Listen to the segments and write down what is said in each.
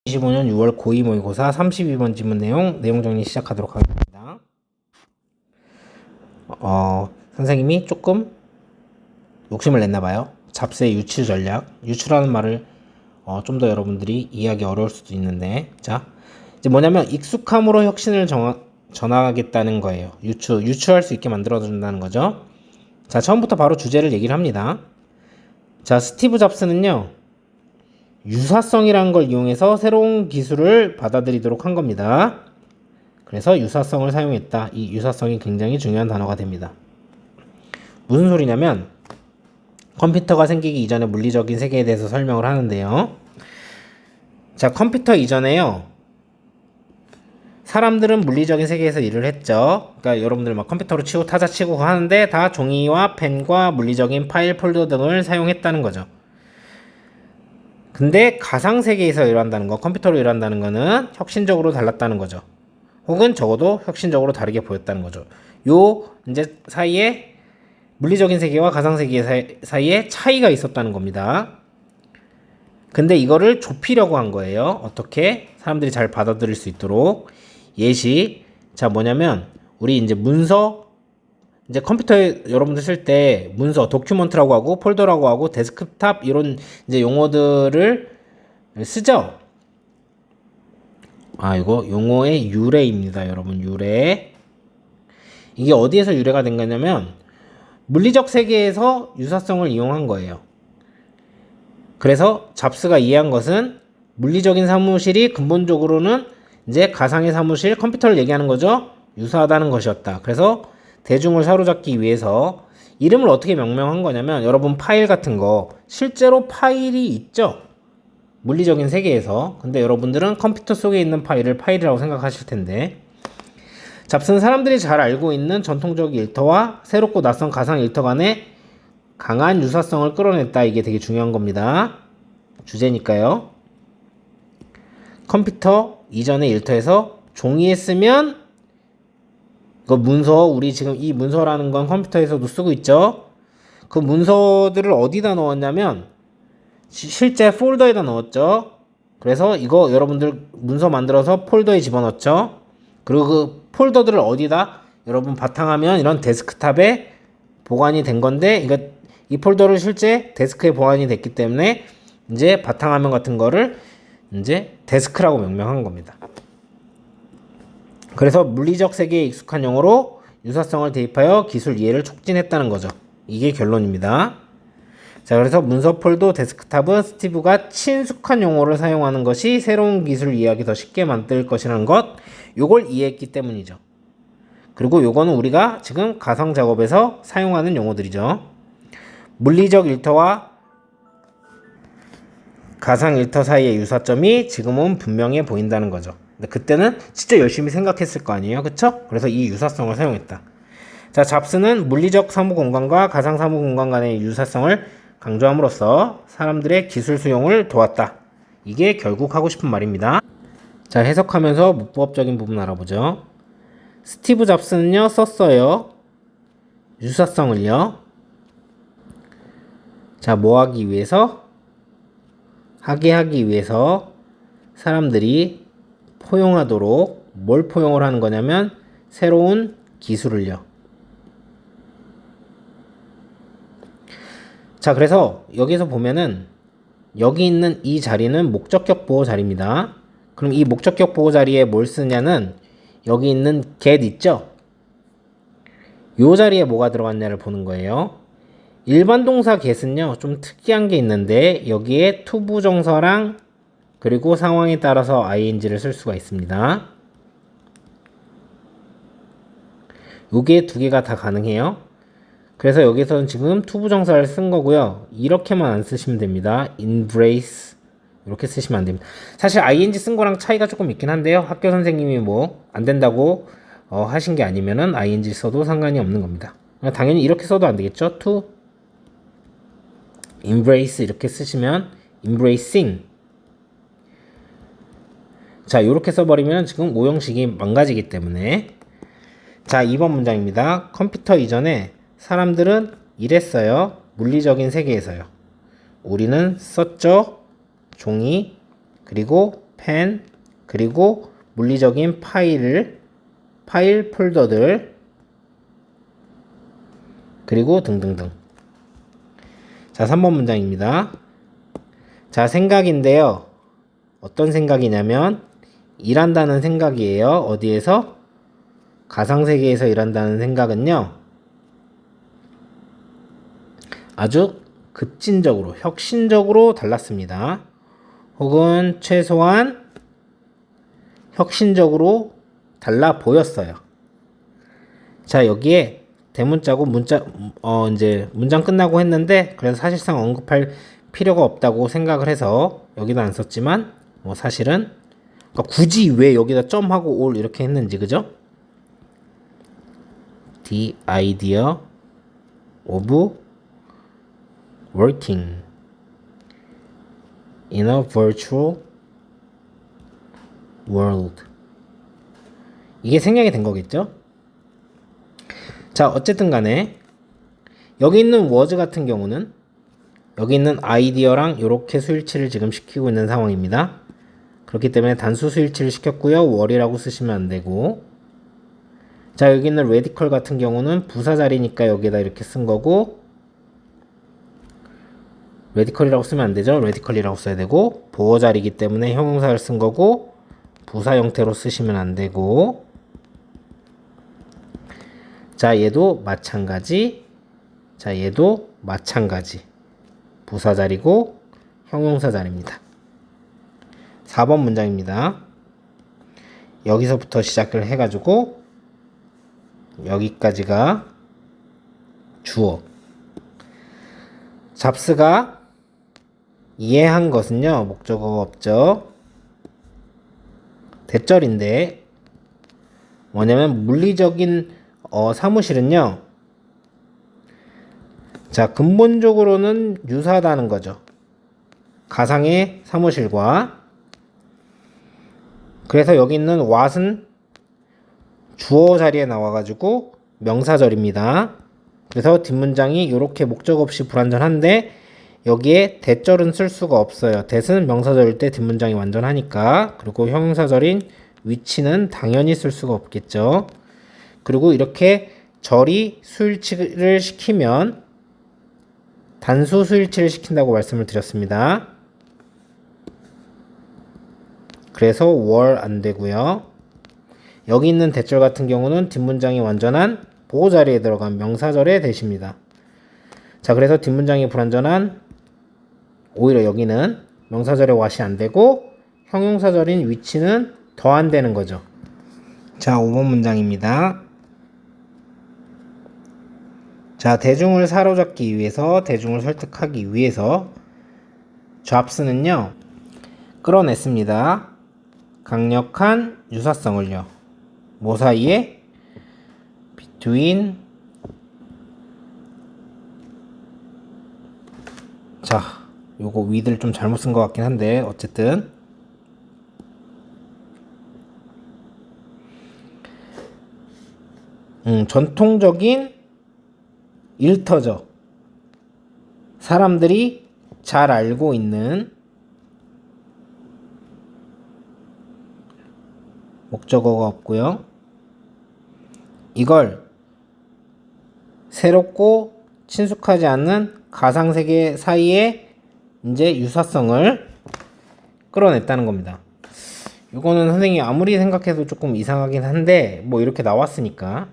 2025년 6월 고2 모의고사 32번 지문 내용 정리 시작하도록 하겠습니다. 선생님이 조금 욕심을 냈나봐요. 잡스의 유추 전략. 유추라는 말을 좀 더 여러분들이 이해하기 어려울 수도 있는데, 자, 이제 뭐냐면 익숙함으로 혁신을 전하겠다는 거예요. 유추할 수 있게 만들어준다는 거죠. 자, 처음부터 바로 주제를 얘기를 합니다. 자, 스티브 잡스는요, 유사성이라는 걸 이용해서 새로운 기술을 받아들이도록 한 겁니다. 그래서 유사성을 사용했다. 이 유사성이 굉장히 중요한 단어가 됩니다. 무슨 소리냐면 컴퓨터가 생기기 이전에 물리적인 세계에 대해서 설명을 하는데요. 자, 컴퓨터 이전에요, 사람들은 물리적인 세계에서 일을 했죠. 그러니까 여러분들 막 컴퓨터로 치고 타자 치고 하는데 다 종이와 펜과 물리적인 파일 폴더 등을 사용했다는 거죠. 근데 가상세계에서 일한다는 거, 컴퓨터로 일한다는 거는 혁신적으로 달랐다는 거죠. 혹은 적어도 혁신적으로 다르게 보였다는 거죠. 이제 사이에 물리적인 세계와 가상세계 사이에 차이가 있었다는 겁니다. 근데 이거를 좁히려고 한 거예요. 어떻게? 사람들이 잘 받아들일 수 있도록. 예시. 자, 뭐냐면 우리 이제 문서, 이제 컴퓨터에 여러분들 쓸 때 문서, 도큐먼트라고 하고 폴더라고 하고 데스크탑 이런 이제 용어들을 쓰죠. 이거 용어의 유래입니다, 여러분. 유래. 이게 어디에서 유래가 된 거냐면 물리적 세계에서 유사성을 이용한 거예요. 그래서 잡스가 이해한 것은 물리적인 사무실이 근본적으로는 이제 가상의 사무실, 컴퓨터를 얘기하는 거죠. 유사하다는 것이었다. 그래서 대중을 사로잡기 위해서 이름을 어떻게 명명한 거냐면, 여러분 파일 같은 거 실제로 파일이 있죠, 물리적인 세계에서. 근데 여러분들은 컴퓨터 속에 있는 파일을 파일이라고 생각하실 텐데, 잡스는 사람들이 잘 알고 있는 전통적 일터와 새롭고 낯선 가상 일터 간의 강한 유사성을 끌어냈다. 이게 되게 중요한 겁니다. 주제니까요. 컴퓨터 이전의 일터에서 종이에 쓰면 그 문서, 우리 지금 이 문서라는 건 컴퓨터에서도 쓰고 있죠. 그 문서들을 어디다 넣었냐면 실제 폴더에다 넣었죠. 그래서 이거 여러분들 문서 만들어서 폴더에 집어넣죠. 그리고 그 폴더들을 어디다, 여러분 바탕화면 이런 데스크탑에 보관이 된 건데, 이 폴더를 실제 데스크에 보관이 됐기 때문에 이제 바탕화면 같은 거를 이제 데스크라고 명명한 겁니다. 그래서 물리적 세계에 익숙한 용어로 유사성을 대입하여 기술 이해를 촉진했다는 거죠. 이게 결론입니다. 자, 그래서 문서 폴더 데스크탑은 스티브가 친숙한 용어를 사용하는 것이 새로운 기술 이해하기 더 쉽게 만들 것이라는 것, 요걸 이해했기 때문이죠. 그리고 요거는 우리가 지금 가상 작업에서 사용하는 용어들이죠. 물리적 일터와 가상 일터 사이의 유사점이 지금은 분명해 보인다는 거죠. 근데 그때는 진짜 열심히 생각했을 거 아니에요, 그쵸? 그래서 이 유사성을 사용했다. 자, 잡스는 물리적 사무 공간과 가상 사무 공간 간의 유사성을 강조함으로써 사람들의 기술 수용을 도왔다. 이게 결국 하고 싶은 말입니다. 자, 해석하면서 문법적인 부분 알아보죠. 스티브 잡스는요, 썼어요. 유사성을요. 자, 뭐 하기 위해서? 하기 위해서 사람들이 포용하도록, 뭘 포용을 하는 거냐면 새로운 기술을요. 자, 그래서 여기서 보면은 여기 있는 이 자리는 목적격 보호 자리입니다. 그럼 이 목적격 보호 자리에 뭘 쓰냐는 여기 있는 get 있죠? 요 자리에 뭐가 들어갔냐를 보는 거예요. 일반 동사 get은요, 좀 특이한 게 있는데 여기에 to 부정사랑 그리고 상황에 따라서 ing를 쓸 수가 있습니다. 요게 두 개가 다 가능해요. 그래서 여기서는 지금 to 부정사를 쓴 거고요. 이렇게만 안 쓰시면 됩니다. embrace 이렇게 쓰시면 안 됩니다. 사실 ing 쓴 거랑 차이가 조금 있긴 한데요. 학교 선생님이 뭐 안 된다고 하신 게 아니면은 ing 써도 상관이 없는 겁니다. 당연히 이렇게 써도 안 되겠죠. to embrace 이렇게 쓰시면 embracing. 자, 이렇게 써버리면 지금 오형식이 망가지기 때문에. 자, 2번 문장입니다. 컴퓨터 이전에 사람들은 일했어요. 물리적인 세계에서요. 우리는 썼죠. 종이, 그리고 펜, 그리고 물리적인 파일 폴더들, 그리고 등등등. 자, 3번 문장입니다. 자, 생각인데요. 어떤 생각이냐면 일한다는 생각이에요. 어디에서? 가상세계에서 일한다는 생각은요, 아주 급진적으로, 혁신적으로 달랐습니다. 혹은 최소한 혁신적으로 달라 보였어요. 자, 여기에 대문자고 이제 문장 끝나고 했는데, 그래서 사실상 언급할 필요가 없다고 생각을 해서 여기도 안 썼지만, 뭐 사실은, 그러니까 굳이 왜 여기다 점하고 올 이렇게 했는지, 그죠? The idea of working in a virtual world. 이게 생략이 된 거겠죠? 자, 어쨌든 간에 여기 있는 was 같은 경우는 여기 있는 아이디어랑 이렇게 수일치를 지금 시키고 있는 상황입니다. 그렇기 때문에 단수 수일치를 시켰고요. 월이라고 쓰시면 안 되고, 자, 여기 있는 radical 같은 경우는 부사 자리니까 여기다 이렇게 쓴 거고, radical이라고 쓰면 안 되죠. radical이라고 써야 되고, 보어 자리이기 때문에 형용사를 쓴 거고, 부사 형태로 쓰시면 안 되고, 자, 얘도 마찬가지. 자, 얘도 마찬가지. 부사 자리고 형용사 자리입니다. 4번 문장입니다. 여기서부터 시작을 해가지고 여기까지가 주어. 잡스가 이해한 것은요, 목적어가 없죠. 대절인데 뭐냐면 물리적인 사무실은요, 자, 근본적으로는 유사하다는 거죠. 가상의 사무실과. 그래서 여기 있는 what은 주어 자리에 나와가지고 명사절입니다. 그래서 뒷문장이 이렇게 목적 없이 불완전한데 여기에 대절은 쓸 수가 없어요. 대는 명사절일 때 뒷문장이 완전하니까. 그리고 형용사절인 위치는 당연히 쓸 수가 없겠죠. 그리고 이렇게 절이 수일치를 시키면 단수 수일치를 시킨다고 말씀을 드렸습니다. 그래서 월 안 되고요. 여기 있는 대절 같은 경우는 뒷문장이 완전한 보호 자리에 들어간 명사절의 대시입니다. 자, 그래서 뒷문장이 불완전한, 오히려 여기는 명사절의 what이 안 되고 형용사절인 위치는 더 안 되는 거죠. 자, 5번 문장입니다. 자, 대중을 사로잡기 위해서, 대중을 설득하기 위해서 잡스는요, 끌어냈습니다. 강력한 유사성을요. 뭐 사이에? between, 자, 요거 with를 좀 잘못 쓴 것 같긴 한데 어쨌든 전통적인 일터죠. 사람들이 잘 알고 있는, 목적어가 없고요. 이걸 새롭고 친숙하지 않은 가상세계 사이에 이제 유사성을 끌어냈다는 겁니다. 이거는 선생님이 아무리 생각해도 조금 이상하긴 한데 뭐 이렇게 나왔으니까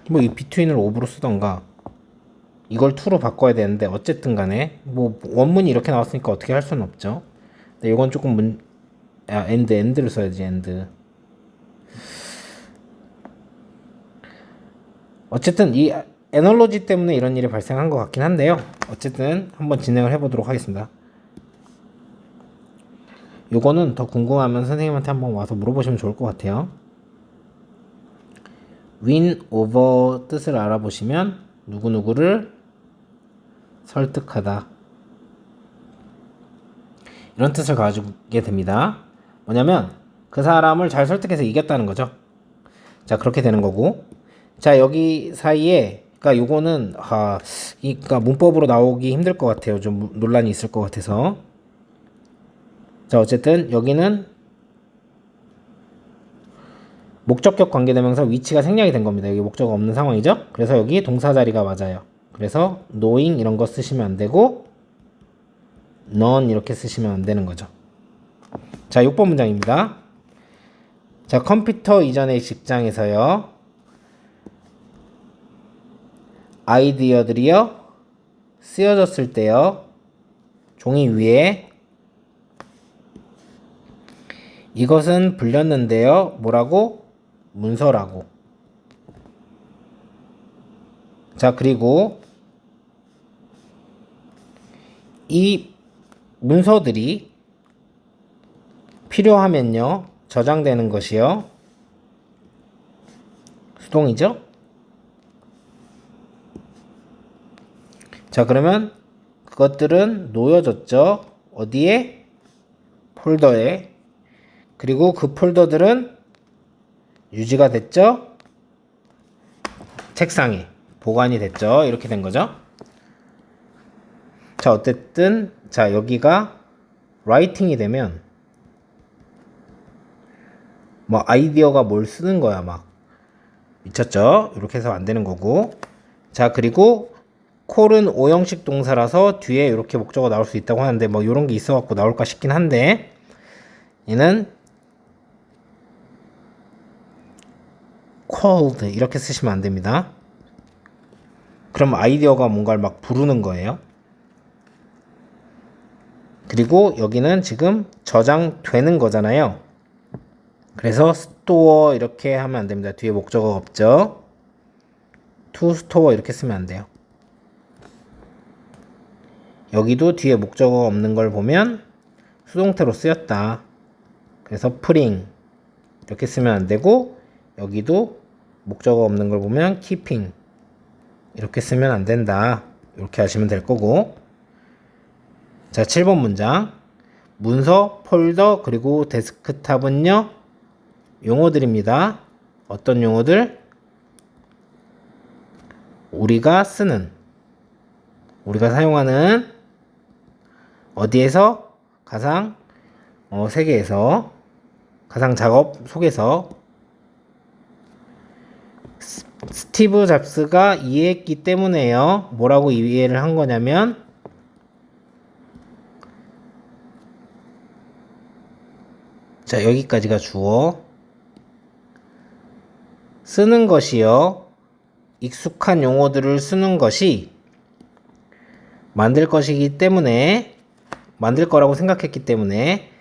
뭐 이 between을 of로 쓰던가 이걸 to로 바꿔야 되는데, 어쨌든 간에 뭐 원문이 이렇게 나왔으니까 어떻게 할 수는 없죠. 근데 이건 조금 end를 써야지. end. 어쨌든 이 에널로지 때문에 이런 일이 발생한 것 같긴 한데요. 어쨌든 한번 진행을 해보도록 하겠습니다. 요거는 더 궁금하면 선생님한테 한번 와서 물어보시면 좋을 것 같아요. win over 뜻을 알아보시면 누구누구를 설득하다, 이런 뜻을 가지게 됩니다. 뭐냐면 그 사람을 잘 설득해서 이겼다는 거죠. 자, 그렇게 되는 거고, 자, 여기 사이에, 그러니까 요거는 그러니까 문법으로 나오기 힘들 것 같아요. 좀 논란이 있을 것 같아서. 자, 어쨌든 여기는 목적격 관계대명사 위치가 생략이 된 겁니다. 여기 목적어 없는 상황이죠. 그래서 여기 동사 자리가 맞아요. 그래서 knowing 이런 거 쓰시면 안 되고 none 이렇게 쓰시면 안 되는 거죠. 자, 6번 문장입니다. 자, 컴퓨터 이전의 직장에서요. 아이디어들이요. 쓰여졌을 때요. 종이 위에 이것은 불렸는데요. 뭐라고? 문서라고. 자, 그리고 이 문서들이 필요하면요. 저장되는 것이요. 수동이죠? 자, 그러면 그것들은 놓여졌죠. 어디에? 폴더에. 그리고 그 폴더들은 유지가 됐죠. 책상에 보관이 됐죠. 이렇게 된 거죠. 자, 어쨌든 자, 여기가 라이팅이 되면 뭐 아이디어가 뭘 쓰는 거야 막 미쳤죠. 이렇게 해서 안 되는 거고. 자, 그리고 콜은 오형식 동사라서 뒤에 이렇게 목적어 나올 수 있다고 하는데 뭐 이런 게 있어 갖고 나올까 싶긴 한데 얘는 called 이렇게 쓰시면 안 됩니다. 그럼 아이디어가 뭔가를 막 부르는 거예요. 그리고 여기는 지금 저장되는 거잖아요. 그래서 store 이렇게 하면 안 됩니다. 뒤에 목적어가 없죠. to store 이렇게 쓰면 안 돼요. 여기도 뒤에 목적어가 없는 걸 보면 수동태로 쓰였다. 그래서 putting 이렇게 쓰면 안 되고 여기도 목적어 없는 걸 보면 keeping 이렇게 쓰면 안 된다. 이렇게 하시면 될 거고. 자, 7번 문장. 문서, 폴더, 그리고 데스크탑은요. 용어들입니다. 어떤 용어들? 우리가 쓰는, 우리가 사용하는 어디에서? 가상 세계에서 가상 작업 속에서 스티브 잡스가 이해했기 때문에요. 뭐라고 이해를 한 거냐면 자, 여기까지가 주어. 쓰는 것이요. 익숙한 용어들을 쓰는 것이 만들 것이기 때문에 만들 거라고 생각했기 때문에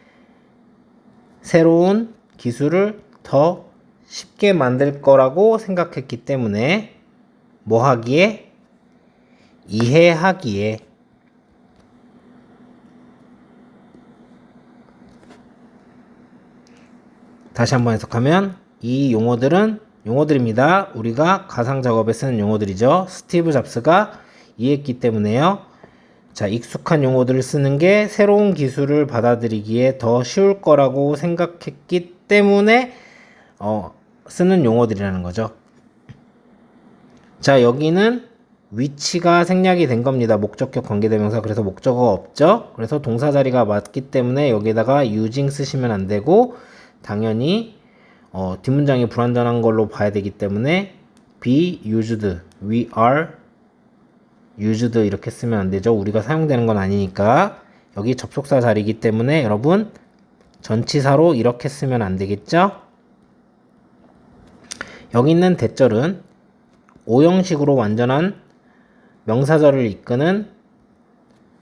새로운 기술을 더 쉽게 만들 거라고 생각했기 때문에 뭐 하기에? 이해하기에. 다시 한번 해석하면 이 용어들은 용어들입니다. 우리가 가상 작업에 쓰는 용어들이죠. 스티브 잡스가 이해했기 때문에요. 자, 익숙한 용어들을 쓰는 게 새로운 기술을 받아들이기에 더 쉬울 거라고 생각했기 때문에 쓰는 용어들이라는 거죠. 자, 여기는 위치가 생략이 된 겁니다. 목적격 관계대명사. 그래서 목적어가 없죠. 그래서 동사 자리가 맞기 때문에 여기다가 using 쓰시면 안 되고 당연히 뒷문장이 불완전한 걸로 봐야 되기 때문에 be used, we are used 이렇게 쓰면 안 되죠. 우리가 사용되는 건 아니니까. 여기 접속사 자리이기 때문에 여러분 전치사로 이렇게 쓰면 안 되겠죠. 여기 있는 대절은 오형식으로 완전한 명사절을 이끄는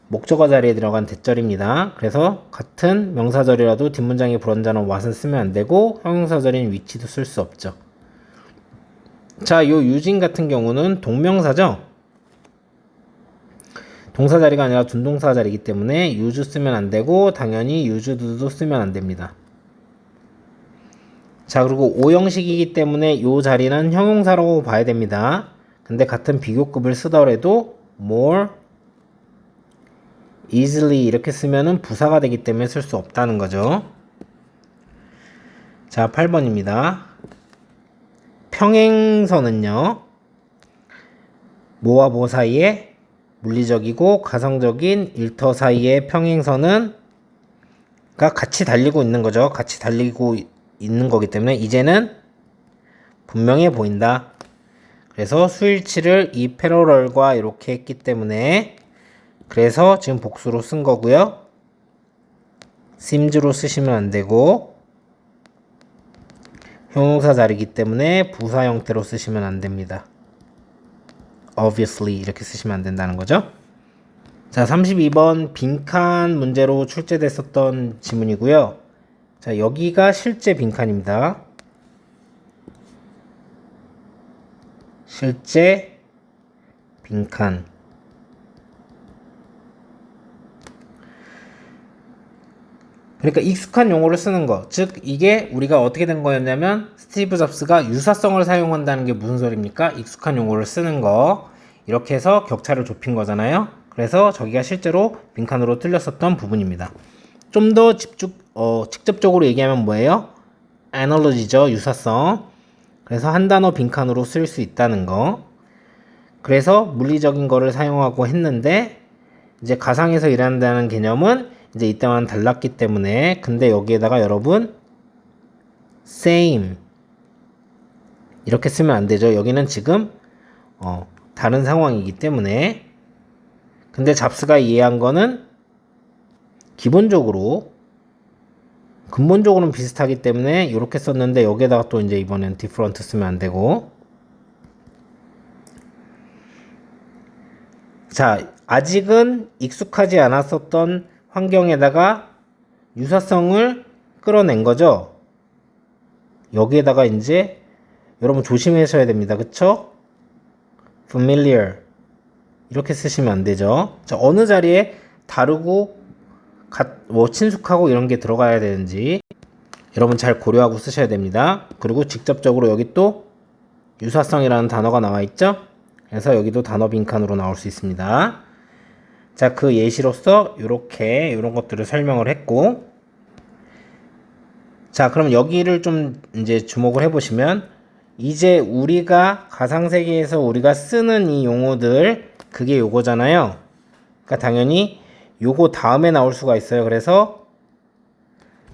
목적어 자리에 들어간 대절입니다. 그래서 같은 명사절이라도 뒷문장이 불완전한 what은 쓰면 안 되고 형용사절인 which도 쓸 수 없죠. 자, 요 using 같은 경우는 동명사죠. 동사 자리가 아니라 준동사 자리이기 때문에 use 쓰면 안 되고 당연히 used도 쓰면 안 됩니다. 자, 그리고 오형식이기 때문에 요 자리는 형용사라고 봐야 됩니다. 근데 같은 비교급을 쓰더라도 more easily 이렇게 쓰면은 부사가 되기 때문에 쓸 수 없다는 거죠. 자, 8번입니다. 평행선은요. 뭐와 뭐 사이에? 물리적이고 가성적인 일터 사이의 평행선은 같이 달리고 있는 거죠. 같이 달리고 있는 거기 때문에 이제는 분명해 보인다. 그래서 수일치를 이 패러럴과 이렇게 했기 때문에 그래서 지금 복수로 쓴 거고요. sims로 쓰시면 안 되고 형용사 자리이기 때문에 부사 형태로 쓰시면 안 됩니다. obviously 이렇게 쓰시면 안 된다는 거죠. 자, 32번 빈칸 문제로 출제됐었던 지문이고요. 자, 여기가 실제 빈칸입니다. 실제 빈칸. 그러니까 익숙한 용어를 쓰는 거. 즉 이게 우리가 어떻게 된 거였냐면 스티브 잡스가 유사성을 사용한다는 게 무슨 소리입니까? 익숙한 용어를 쓰는 거. 이렇게 해서 격차를 좁힌 거잖아요. 그래서 저기가 실제로 빈칸으로 틀렸었던 부분입니다. 좀 더 직접적으로 얘기하면 뭐예요? analogy죠. 유사성. 그래서 한 단어 빈칸으로 쓸 수 있다는 거. 그래서 물리적인 거를 사용하고 했는데 이제 가상에서 일한다는 개념은 이제 이때만 달랐기 때문에 근데 여기에다가 여러분 same 이렇게 쓰면 안 되죠. 여기는 지금 다른 상황이기 때문에 근데 잡스가 이해한 거는 근본적으로는 비슷하기 때문에 이렇게 썼는데 여기에다가 또 이제 이번엔 different 쓰면 안 되고 자 아직은 익숙하지 않았었던 환경에다가 유사성을 끌어낸 거죠. 여기에다가 이제 여러분 조심하셔야 됩니다. 그쵸? familiar 이렇게 쓰시면 안 되죠. 자, 어느 자리에 다르고 친숙하고 이런 게 들어가야 되는지 여러분 잘 고려하고 쓰셔야 됩니다. 그리고 직접적으로 여기 또 유사성이라는 단어가 나와 있죠. 그래서 여기도 단어 빈칸으로 나올 수 있습니다. 자, 그 예시로서 이런 것들을 설명을 했고 자, 그럼 여기를 좀 이제 주목을 해보시면 이제 우리가 가상세계에서 우리가 쓰는 이 용어들 그게 요거잖아요. 그러니까 당연히 요거 다음에 나올 수가 있어요. 그래서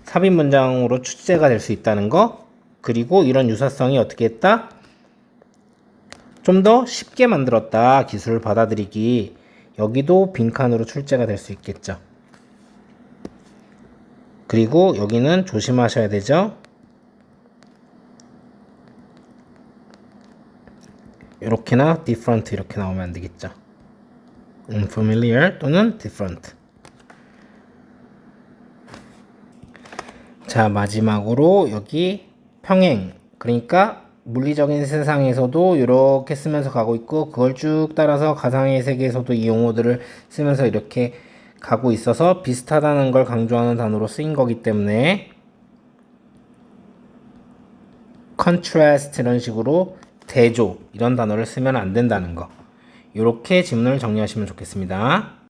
삽입 문장으로 출제가 될 수 있다는 거. 그리고 이런 유사성이 어떻게 했다? 좀 더 쉽게 만들었다. 기술을 받아들이기. 여기도 빈칸으로 출제가 될 수 있겠죠. 그리고 여기는 조심하셔야 되죠. 이렇게나 different 이렇게 나오면 안 되겠죠. unfamiliar 또는 different. 자, 마지막으로 여기 평행. 그러니까 물리적인 세상에서도 이렇게 쓰면서 가고 있고 그걸 쭉 따라서 가상의 세계에서도 이 용어들을 쓰면서 이렇게 가고 있어서 비슷하다는 걸 강조하는 단어로 쓰인 거기 때문에 contrast 이런 식으로 대조 이런 단어를 쓰면 안 된다는 거. 이렇게 지문을 정리하시면 좋겠습니다.